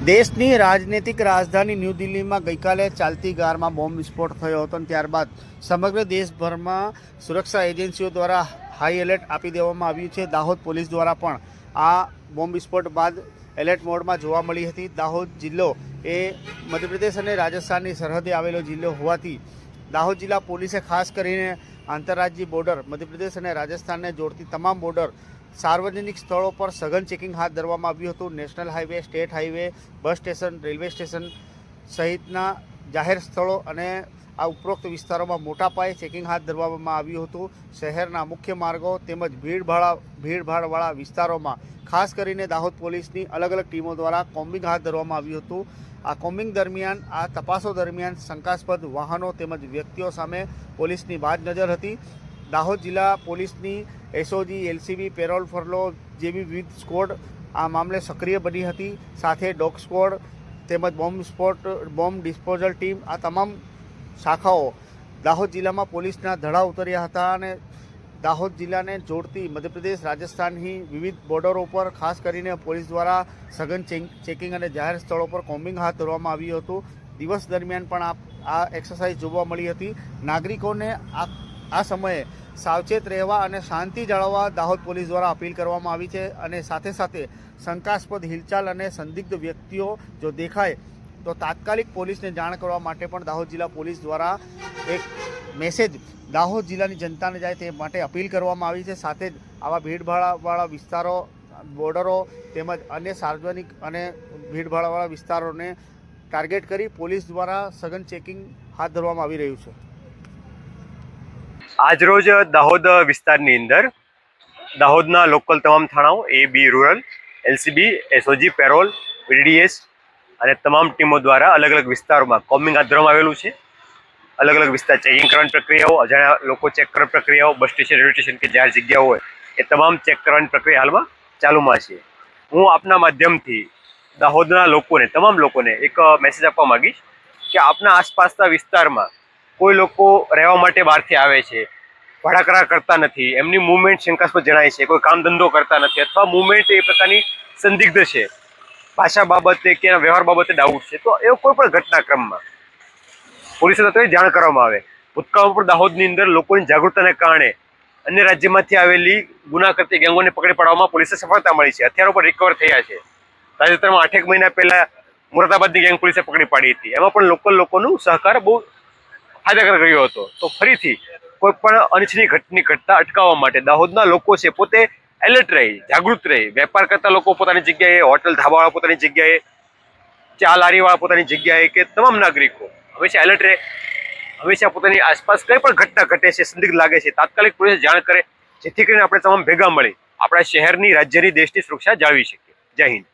દેશની રાજનૈતિક રાજધાની ન્યૂ દિલ્હીમાં ગઈકાલે ચાલતી કારમાં બોમ્બ વિસ્ફોટ થયો હતો અને ત્યારબાદ સમગ્ર દેશભરમાં સુરક્ષા એજન્સીઓ દ્વારા હાઈ એલર્ટ આપી દેવામાં આવ્યું છે। દાહોદ પોલીસ દ્વારા પણ આ બોમ્બ વિસ્ફોટ બાદ એલર્ટ મોડમાં જોવા મળી હતી। દાહોદ જિલ્લો એ મધ્યપ્રદેશ અને રાજસ્થાનની સરહદે આવેલો જિલ્લો હોવાથી દાહોદ જિલ્લા પોલીસે ખાસ કરીને આંતરરાજ્ય બોર્ડર મધ્યપ્રદેશ અને રાજસ્થાનને જોડતી તમામ બોર્ડર सार्वजनिक स्थलों पर सघन चेकिंग हाथ धरवामां આવ્યું હતું। National highway, state highway, bus station, railway station सहितना जाहेर स्थलों અને આ ઉપરોક્ત વિસ્તારોમાં મોટા પાયે ચેકિંગ હાથ ધરવામાં આવ્યું હતું। શહેરના મુખ્ય માર્ગો તેમજ ભીડભાડવાળા વિસ્તારોમાં ખાસ કરીને દાહોદ પોલીસની અલગ અલગ ટીમો દ્વારા કોમ્બિંગ હાથ ધરવામાં આવ્યું હતું। આ કોમ્બિંગ દરમિયાન આ તપાસો દરમિયાન શંકાસ્પદ વાહનો તેમજ વ્યક્તિઓ સામે પોલીસની બાજ નજર હતી। દાહોદ જિલ્લા પોલીસની એસઓજી, એલસીબી, પેરોલ ફરલો જેવી વિવિધ સ્કોડ આ મામલે સક્રિય બની હતી। સાથે ડોગ સ્કોડ તેમજ બોમ્બ ડિસ્પોઝલ ટીમ આ તમામ શાખાઓ દાહોદ જિલ્લામાં પોલીસના ધડા ઉતર્યા હતા અને દાહોદ જિલ્લાને જોડતી મધ્યપ્રદેશ, રાજસ્થાનની વિવિધ બોર્ડરો પર ખાસ કરીને પોલીસ દ્વારા સઘન ચેકિંગ અને જાહેર સ્થળો પર કોમ્બિંગ હાથ ધરવામાં આવ્યું હતું। દિવસ દરમિયાન પણ આ એક્સરસાઇઝ જોવા મળી હતી। નાગરિકોને આ સમયે સાવચેત રહેવા અને શાંતિ જાળવવા દાહોદ પોલીસ દ્વારા અપીલ કરવામાં આવી છે અને સાથે સાથે શંકાસ્પદ હિલચાલ અને સંદિગ્ધ વ્યક્તિઓ જો દેખાય તો તાત્કાલિક પોલીસને જાણ કરવા માટે પણ દાહોદ જિલ્લા પોલીસ દ્વારા એક મેસેજ દાહોદ જિલ્લાની જનતાને જાય તે માટે અપીલ કરવામાં આવી છે। સાથે જ આવા ભીડભાડવાળા વિસ્તારો, બોર્ડરો તેમજ અન્ય સાર્વજનિક અને ભીડભાડવાળા વિસ્તારોને ટાર્ગેટ કરી પોલીસ દ્વારા સઘન ચેકિંગ હાથ ધરવામાં આવી રહ્યું છે। આજરોજ દાહોદ વિસ્તારની અંદર દાહોદના લોકલ તમામ થાણાઓ એ બી રૂરલ, એલસીબી, એસઓજી, પેરોલ, પીડીડીએસ અને તમામ ટીમો દ્વારા અલગ અલગ વિસ્તારોમાં કોમ્બિંગ હાથ ધરવામાં આવેલું છે। અલગ અલગ વિસ્તાર ચેકિંગ કરવાની પ્રક્રિયાઓ, અજાણ્યા લોકો ચેક કરવાની પ્રક્રિયાઓ, બસ સ્ટેશન, રેલવે સ્ટેશન કે જાહેર જગ્યાઓ હોય એ તમામ ચેક કરવાની પ્રક્રિયા હાલમાં ચાલુમાં છે। હું આપના માધ્યમથી દાહોદના લોકોને, તમામ લોકોને એક મેસેજ આપવા માંગીશ કે આપના આસપાસના વિસ્તારમાં કોઈ લોકો રહેવા માટે બહારથી આવે છે, ભાડા કરાર કરતા નથી, એમની મુવમેન્ટ શંકાસ્પદ જણાય છે, કોઈ કામ ધંધો કરતા નથી અથવા મુવમેન્ટ એ પ્રકારની સંદિગ્ધ છે, ભાષા બાબતે કે વ્યવહાર બાબતે ડાઉટ છે, તો એવો કોઈ પણ ઘટનાક્રમમાં પોલીસ તત્વોને જાણ કરવામાં આવે। ભૂતકાળમાં પણ દાહોદની અંદર લોકોની જાગૃતતાને કારણે અન્ય રાજ્યમાંથી આવેલી ગુના કરતી ગેંગોને પકડી પાડવામાં પોલીસને સફળતા મળી છે, હથિયારો પણ રિકવર થયા છે। તાજેતરમાં 8 મહિના પહેલા મુરાદાબાદની ગેંગ પોલીસે પકડી પાડી હતી, એમાં પણ લોકલ લોકોનો સહકાર બહુ ફાયદાકારક રહ્યો હતો। તો ફરીથી કોઈ પણ અનિચ્છનીય ઘટના અટકાવવા માટે દાહોદના લોકો છે પોતે એલર્ટ રહી, જાગૃત રહી, વેપાર કરતા લોકો પોતાની જગ્યાએ, હોટલ ધાબાવાળા પોતાની જગ્યાએ, ચા લારીવાળા પોતાની જગ્યાએ કે તમામ નાગરિકો હંમેશા એલર્ટ રહે, હંમેશા પોતાની આસપાસ કંઈ પણ ઘટના ઘટે છે, સંદિગ્ધ લાગે છે, તાત્કાલિક પોલીસને જાણ કરે, જેથી કરીને આપણે તમામ ભેગા મળી આપણા શહેરની, રાજ્યની, દેશની સુરક્ષા જાળવી શકીએ। જય હિન્દ।